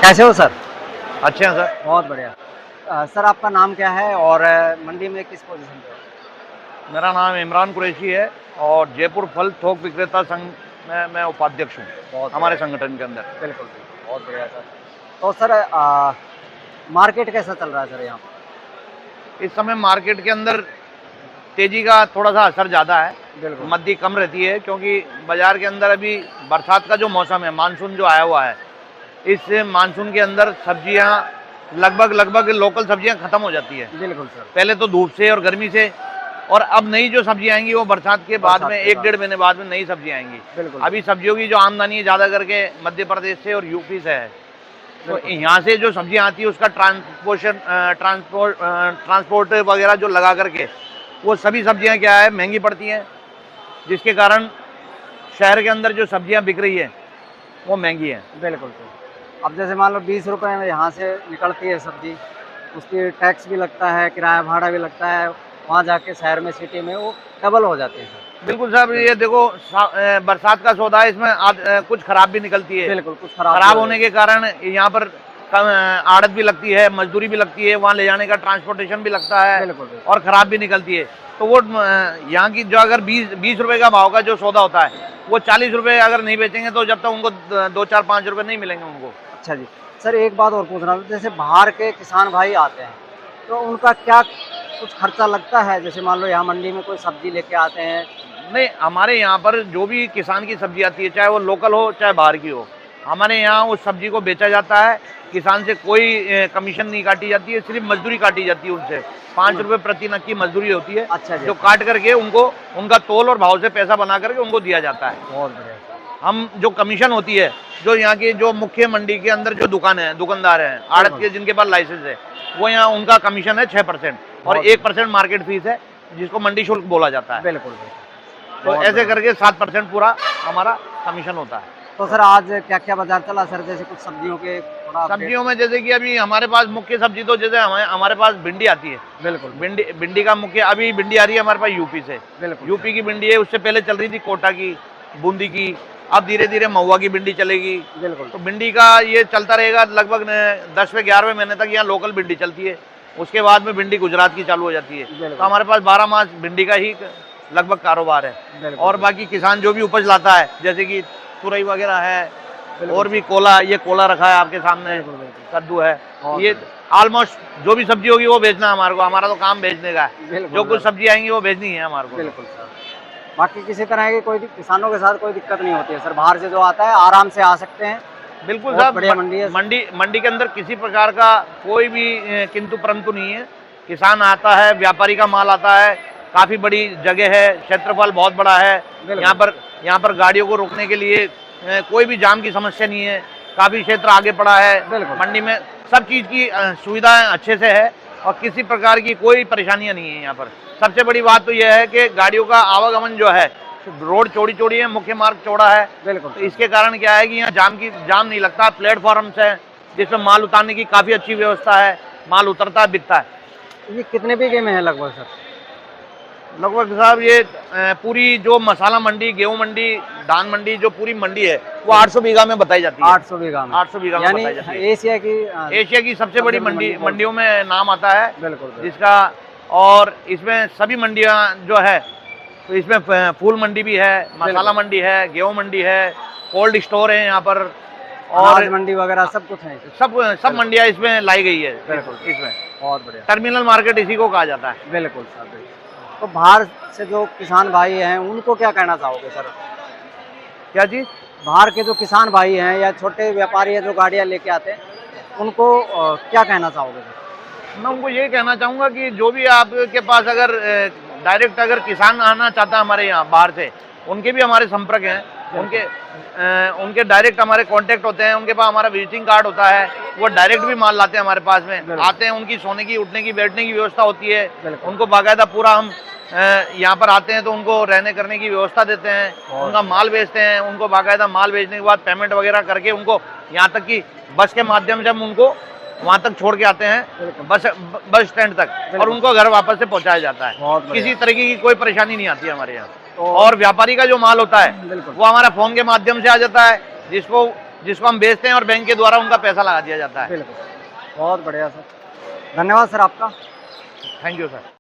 कैसे हो सर? अच्छे हैं सर। बहुत बढ़िया। सर आपका नाम क्या है और मंडी में किस पोजीशन पे हो? मेरा नाम इमरान कुरैशी है और जयपुर फल थोक विक्रेता संघ में मैं उपाध्यक्ष हूँ बहुत हमारे बढ़िया। संगठन के अंदर। बिल्कुल, बिल्कुल, बहुत बढ़िया सर। तो सर मार्केट कैसा चल रहा है सर यहाँ पर? इस समय मार्केट के अंदर तेजी का थोड़ा सा असर ज़्यादा है, बिल्कुल। मंदी कम रहती है क्योंकि बाजार के अंदर अभी बरसात का जो मौसम है, मानसून जो आया हुआ है, इस मानसून के अंदर सब्जियाँ लगभग लोकल सब्जियाँ खत्म हो जाती है। बिल्कुल सर। पहले तो धूप से और गर्मी से, और अब नई जो सब्जियाँ आएंगी वो बरसात के बाद में 1-1.5 महीने बाद में नई सब्जियाँ आएंगी। बिल्कुल। अभी सब्जियों की जो आमदनी है ज़्यादा करके मध्य प्रदेश से और यूपी से है, तो यहाँ से जो सब्जियाँ आती है उसका ट्रांसपोर्ट वगैरह जो लगा करके वो सभी सब्जियाँ क्या है महंगी पड़ती हैं, जिसके कारण शहर के अंदर जो सब्जियाँ बिक रही है वो महंगी हैं। बिल्कुल सर। अब जैसे मान लो 20 रुपये में यहाँ से निकलती है सब्जी, उसकी टैक्स भी लगता है, किराया भाड़ा भी लगता है, वहाँ जाके शहर में सिटी में वो डबल हो जाती है सर। बिल्कुल साहब, ये देखो बरसात का सौदा है, इसमें कुछ खराब भी निकलती है। बिल्कुल, कुछ खराब खराब होने के कारण यहाँ पर आड़त भी लगती है, मजदूरी भी लगती है, वहाँ ले जाने का ट्रांसपोर्टेशन भी लगता है। बिल्कुल। और खराब भी निकलती है। तो वो यहाँ की जो अगर 20 रुपए का भाव का जो सौदा होता है वो 40 रुपए अगर नहीं बेचेंगे तो जब तक उनको 2-4-5 रुपए नहीं मिलेंगे उनको। अच्छा जी। सर एक बात और पूछ रहा था, जैसे बाहर के किसान भाई आते हैं तो उनका क्या कुछ खर्चा लगता है? जैसे मान लो यहाँ मंडी में कोई सब्जी लेके आते हैं। नहीं, हमारे यहाँ पर जो भी किसान की सब्जी आती है, चाहे वो लोकल हो चाहे बाहर की हो, हमारे यहाँ उस सब्जी को बेचा जाता है। किसान से कोई कमीशन नहीं काटी जाती है, सिर्फ मजदूरी काटी जाती है उनसे। 5 रुपए प्रति नग की मजदूरी होती है। अच्छा जी। जो काट करके उनको उनका तोल और भाव से पैसा बना करके उनको दिया जाता है। बहुत बढ़िया। हम जो कमीशन होती है, जो यहाँ की जो मुख्य मंडी के अंदर जो दुकानदार हैं, आड़त के जिनके पास लाइसेंस है, वो यहाँ उनका कमीशन है 6% और 1% मार्केट फीस है जिसको मंडी शुल्क बोला जाता है। बिल्कुल। तो ऐसे करके 7% पूरा हमारा कमीशन होता है। तो सर आज क्या क्या बाजार चला सर? जैसे कुछ सब्जियों के थोड़ा सब्जियों में जैसे कि अभी हमारे पास मुख्य सब्जी तो जैसे हमारे पास भिंडी आती है। बिल्कुल। भिंडी का मुख्य अभी भिंडी आ रही है हमारे पास यूपी से। बिल्कुल। यूपी की भिंडी है, उससे पहले चल रही थी कोटा की, बूंदी की, अब धीरे धीरे महुआ की भिंडी चलेगी। बिल्कुल। तो भिंडी का ये चलता रहेगा लगभग 10वें 11वें महीने तक यहाँ लोकल भिंडी चलती है। उसके बाद में भिंडी गुजरात की चालू हो जाती है। तो हमारे पास 12 मास भिंडी का ही लगभग कारोबार है। और बाकी किसान जो भी उपज लाता है, जैसे कि तुरई वगैरह है और भी कोला, ये कोला रखा है आपके सामने, कद्दू है, ये ऑलमोस्ट जो भी सब्जी होगी वो बेचना है हमारे को। हमारा तो काम बेचने का है, जो कुछ सब्जी आएंगी वो बेचनी है हमारे को। बिल्कुल सर। बाकी किसी तरह की कोई किसानों के साथ कोई दिक्कत नहीं होती है सर? बाहर से जो आता है आराम से आ सकते हैं। बिल्कुल साहब, बढ़िया मंडी है। मंडी के अंदर किसी प्रकार का कोई भी किंतु परंतु नहीं है। किसान आता है, व्यापारी का माल आता है, काफी बड़ी जगह है, क्षेत्रफल बहुत बड़ा है। यहाँ पर गाड़ियों को रोकने के लिए कोई भी जाम की समस्या नहीं है। काफी क्षेत्र आगे पड़ा है। मंडी में सब चीज की सुविधाएं अच्छे से है और किसी प्रकार की कोई परेशानियां नहीं है यहाँ पर। सबसे बड़ी बात तो यह है कि गाड़ियों का आवागमन जो है, रोड चौड़ी है, मुख्य मार्ग चौड़ा है। बिल्कुल। तो इसके कारण क्या है कि यहाँ जाम नहीं लगता। प्लेटफॉर्म्स है जिसमें माल उतारने की काफी अच्छी व्यवस्था है, माल उतरता है, बिकता है। ये कितने बीघे में है लगभग सर? लगभग साहब ये पूरी जो मसाला मंडी, गेहूं मंडी, धान मंडी, जो पूरी मंडी है वो 800 बीघा में बताई जाती है। 800 बीघा में? 800 बीघा में बताई जाती है। एशिया की सबसे बड़ी मंडियों में नाम आता है। बिल्कुल। जिसका, और इसमें सभी मंडियां जो है, तो इसमें फूल मंडी भी है, मसाला मंडी है, गेहूं मंडी है, कोल्ड स्टोर है यहाँ पर, और मंडी वगैरह सब कुछ है। सब मंडियां इसमें लाई गई है। इसमें बहुत बढ़िया। टर्मिनल मार्केट इसी को कहा जाता है। बिल्कुल सर। तो बाहर से जो किसान भाई हैं उनको क्या कहना चाहोगे सर? क्या चीज? बाहर के जो किसान भाई हैं या छोटे व्यापारी हैं जो गाड़ियां लेके आते हैं, उनको क्या कहना चाहोगे सर? मैं उनको ये कहना चाहूँगा कि जो भी आपके पास अगर डायरेक्ट अगर किसान आना चाहता है हमारे यहाँ बाहर से, उनके भी हमारे संपर्क हैं। उनके डायरेक्ट हमारे कांटेक्ट होते हैं। उनके पास हमारा विजिटिंग कार्ड होता है, वो डायरेक्ट भी माल लाते हैं हमारे पास में। आते हैं, उनकी सोने की, उठने की, बैठने की व्यवस्था होती है। उनको बाकायदा पूरा हम यहाँ पर आते हैं तो उनको रहने करने की व्यवस्था देते हैं, उनका माल बेचते हैं। उनको बाकायदा माल बेचने के बाद पेमेंट वगैरह करके उनको यहाँ तक कि बस के माध्यम से हम उनको वहाँ तक छोड़ के आते हैं, बस स्टैंड तक, और उनको घर वापस से पहुँचाया जाता है। किसी तरीके की कोई परेशानी नहीं आती है हमारे यहाँ। और व्यापारी का जो माल होता है वो हमारा फोन के माध्यम से आ जाता है, जिसको जिसको हम बेचते हैं और बैंक के द्वारा उनका पैसा लगा दिया जाता है। बिल्कुल, बहुत बढ़िया सर, धन्यवाद सर आपका। Thank you sir.